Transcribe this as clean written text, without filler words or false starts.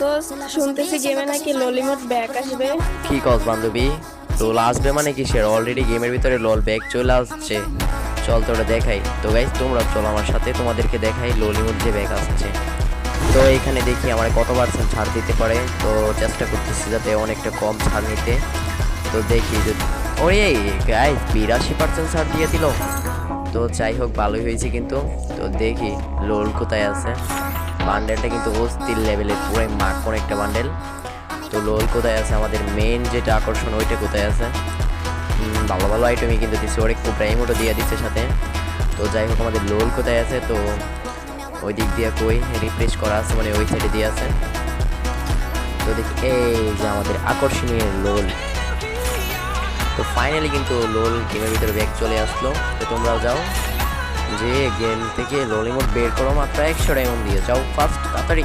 দোস্ত শুনতেছি গেমে নাকি ললিমট ব্যাক আসবে। কি কস বান্ধবী? লোল আসবে মানে কিসের? অলরেডি গেমের ভিতরে লোল ব্যাগ চলে আসছে। চল তোরা দেখাই তো গাইস, তোমরা চলো আমার সাথে, তোমাদেরকে দেখাই ললিমুড যে ব্যাগ আসছে। তো এখানে দেখি আমার কত পার্সেন্ট ছাড় দিতে পারে। তো চেষ্টা করতেছি যাতে অনেকটা কম ছাড় নিতে। তো দেখি যদি ওরে গাইস 82% ছাড় দিয়ে দিল। তো যাই হোক, ভালোই হয়েছে কিন্তু। তো দেখি লোল কোথায় আছে। বান্ডেলটা কিন্তু অস্থির লেভেলের, পুরো মাখন একটা বান্ডেল। তো লোল কোথায় আছে, আমাদের মেইন যেটা আকর্ষণ ওইটা কোথায় আছে। ভালো ভালো আইটেমই কিন্তু দিচ্ছে, ওর একটু প্রাইমোটো দিয়ে দিচ্ছে সাথে। তো যাই হোক, আমাদের লোল কোথায় আছে? তো ওই দিক দিয়ে কই রিফ্রেশ করা আছে, মানে ওই সাইডে দিয়ে আছে। তো দেখি এই যে আমাদের আকর্ষণীয় লোল। তো ফাইনালি কিন্তু লোল গেমের ভিতরে ব্যাগ চলে আসলো। তো তোমরাও যাও, যে গেম থেকে লোল ইমোট বের করো, মাত্র 100 ডায়মন্ড দিয়ে যাও ফার্স্ট তাড়াতাড়ি।